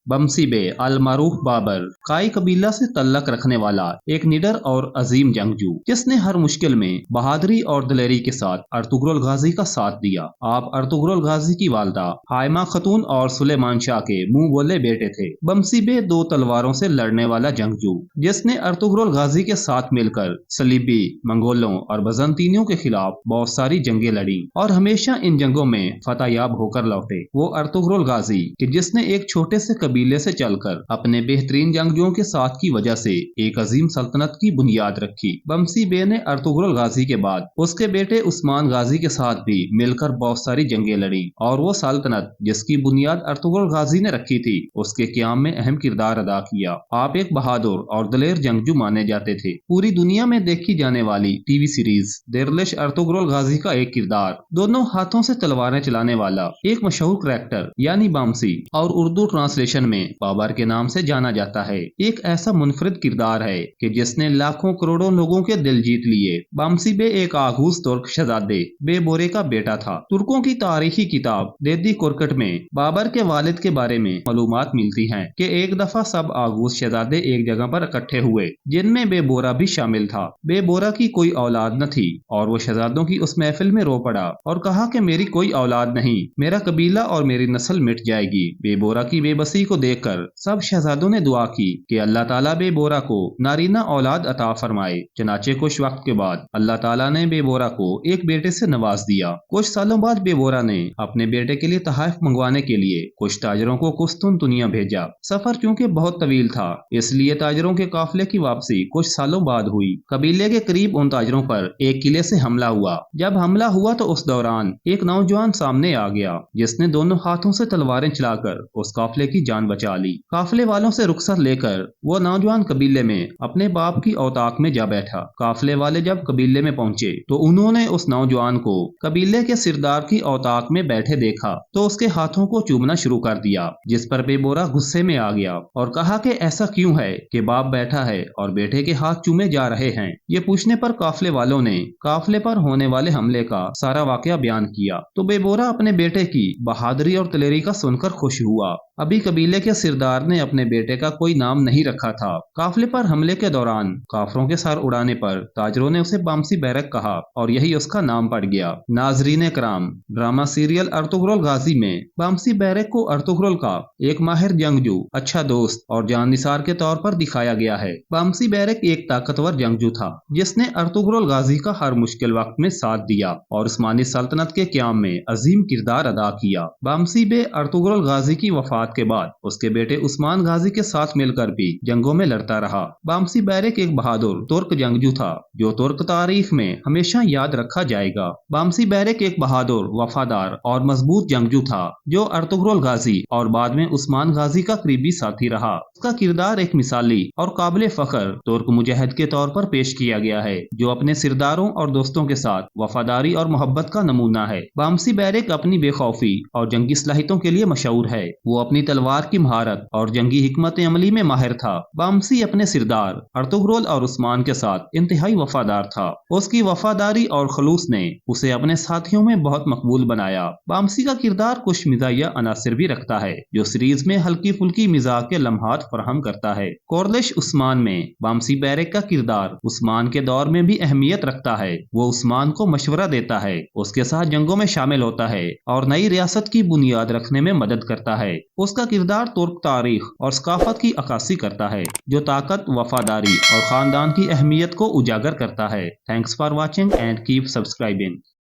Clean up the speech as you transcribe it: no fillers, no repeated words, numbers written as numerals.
बमसी बे अल मारूफ बाबर काई कबीला से तल्लक रखने वाला एक निडर और अजीम जंगजू जिसने हर मुश्किल में बहादुरी और दिलेरी के साथ अर्तुगरुल गाजी का साथ दिया। आप अर्तुगरुल गाजी की वालदा हायमा खतून और सुलेमान शाह के मुंह बोले बेटे थे। बमसी बे दो तलवारों से लड़ने वाला जंगजू जिसने अर्तुगरुल गाजी के साथ मिलकर सलीबी, मंगोलों और बजंतीनियों के खिलाफ बहुत सारी जंगें लड़ी और हमेशा इन जंगों में फतहयाब होकर लौटे। वो अर्तुगरुल गाजी कि जिसने एक छोटे से कबीले से चलकर अपने बेहतरीन जंगजुओं के साथ की वजह से एक अजीम सल्तनत की बुनियाद रखी। बमसी बे ने अर्तुगरुल गाजी के बाद उसके बेटे उस्मान गाजी के साथ भी मिलकर बहुत सारी जंगें लड़ी और वो सल्तनत जिसकी बुनियाद अर्तुगरुल गाजी ने रखी थी उसके क़याम में अहम किरदार अदा किया। आप एक बहादुर और दिलेर जंगजू माने जाते थे। पूरी दुनिया में देखी जाने वाली टीवी सीरीज देरलिश अर्तुगरुल गाजी का एक किरदार, दोनों हाथों से तलवारें चलाने वाला एक मशहूर करैक्टर यानी बमसी और उर्दू ट्रांसलेशन में बाबर के नाम से जाना जाता है, एक ऐसा मुनफरिद किरदार है कि जिसने लाखों करोड़ों लोगों के दिल जीत लिए। बमसी बे एक आगूज तुर्क शहजादे बेबोरे का बेटा था। तुर्कों की तारीखी किताब देदी कुरकट में बाबर के वालिद के बारे में मालूमात मिलती हैं कि एक दफा सब आगूज शहजादे एक जगह पर इकट्ठे हुए जिनमें बेबोरा भी शामिल था। बेबोरा की कोई औलाद न थी और वो शहजादों की उस महफिल में रो पड़ा और कहा कि मेरी कोई औलाद नहीं, मेरा कबीला और मेरी नस्ल मिट जाएगी। बेबोरा की बेबसी को देखकर सब शहजादों ने दुआ की कि अल्लाह ताला बेबोरा को नारीना औलाद अता फरमाए। चनाचे कुछ वक्त के बाद अल्लाह ताला ने बेबोरा को एक बेटे से नवाज दिया। कुछ सालों बाद बेबोरा ने अपने बेटे के लिए तोहफे मंगवाने के लिए कुछ ताजरों को कुस्तुनतुनिया भेजा। सफर चूंकि बहुत तवील था इसलिए ताजरों के काफिले की वापसी कुछ सालों बाद हुई। कबीले के करीब उन ताजरों पर एक किले से हमला हुआ। जब हमला हुआ तो उस दौरान एक नौजवान सामने आ गया जिसने दोनों हाथों से तलवारें चलाकर उस काफिले की जान बचा ली। काफिले वालों से रुखसत लेकर वो नौजवान कबीले में अपने बाप की औताक में जा बैठा। काफिले वाले जब कबीले में पहुंचे तो उन्होंने उस नौजवान को कबीले के सिरदार की औताक में बैठे देखा तो उसके हाथों को चूमना शुरू कर दिया, जिस पर बेबोरा गुस्से में आ गया और कहा कि ऐसा क्यों है कि बाप बैठा है और बेटे के हाथ चूमे जा रहे हैं। ये पूछने पर काफिले वालों ने काफिले पर होने वाले हमले का सारा वाकया बयान किया तो बेबोरा अपने बेटे की बहादुरी और दिलेरी का सुनकर खुश हुआ। अभी कबीले के सिरदार ने अपने बेटे का कोई नाम नहीं रखा था। काफिले पर हमले के दौरान काफरों के सर उड़ाने पर ताजरों ने उसे बमसी बैरक कहा और यही उसका नाम पड़ गया। नाजरीन कराम, ड्रामा सीरियल अर्तुगरुल गाजी में बमसी बैरक को अर्तुगरुल का एक माहिर जंगजू, अच्छा दोस्त और जाननिसार के तौर पर दिखाया गया है। बमसी बैरक एक ताकतवर जंगजू था जिसने अर्तुगरुल गाजी का हर मुश्किल वक्त में साथ दिया और उस्मानी सल्तनत के क़याम में अजीम किरदार अदा किया। बमसी बे अर्तुगरुल गाजी की वफात के बाद उसके बेटे उस्मान गाजी के साथ मिलकर भी जंगों में लड़ता रहा। बमसी बैरक एक बहादुर तुर्क जंगजू था जो तुर्क तारीख में हमेशा याद रखा जाएगा। बमसी बैरक एक बहादुर, वफादार और मजबूत जंगजू था जो अर्तुगरुल गाजी और बाद में उस्मान गाजी का करीबी साथी रहा। उसका किरदार एक मिसाली और काबिल फख्र तुर्क मुजाहिद के तौर पर पेश किया गया है जो अपने सिरदारों और दोस्तों के साथ वफादारी और मोहब्बत का नमूना है। बमसी बैरक अपनी बेखौफी और जंगी सलाहियतों के लिए मशहूर है। वो अपनी तलवार की महारत और जंगी हिकमत अमली में माहिर था। बमसी अपने सिरदार अर्तुगरुल और उस्मान के साथ इंतहाई वफादार था। उसकी वफादारी और खलूस ने उसे अपने साथियों में बहुत मकबूल बनाया। बमसी का किरदार कुछ मिजाहिया अनासिर भी रखता है जो सीरीज में हल्की फुल्की मिजाज के लम्हात फराहम करता है। कोरलिश उस्मान में बमसी बैरक का किरदार उस्मान के दौर में भी अहमियत रखता है। वो उस्मान को मशवरा देता है, उसके साथ जंगों में शामिल होता है और नई रियासत की बुनियाद रखने में मदद करता है। उसका किरदार तुर्क तारीख और सकाफत की अक्कासी करता है जो ताकत, वफादारी और खानदान की अहमियत को उजागर करता है। Thanks for watching and keep subscribing.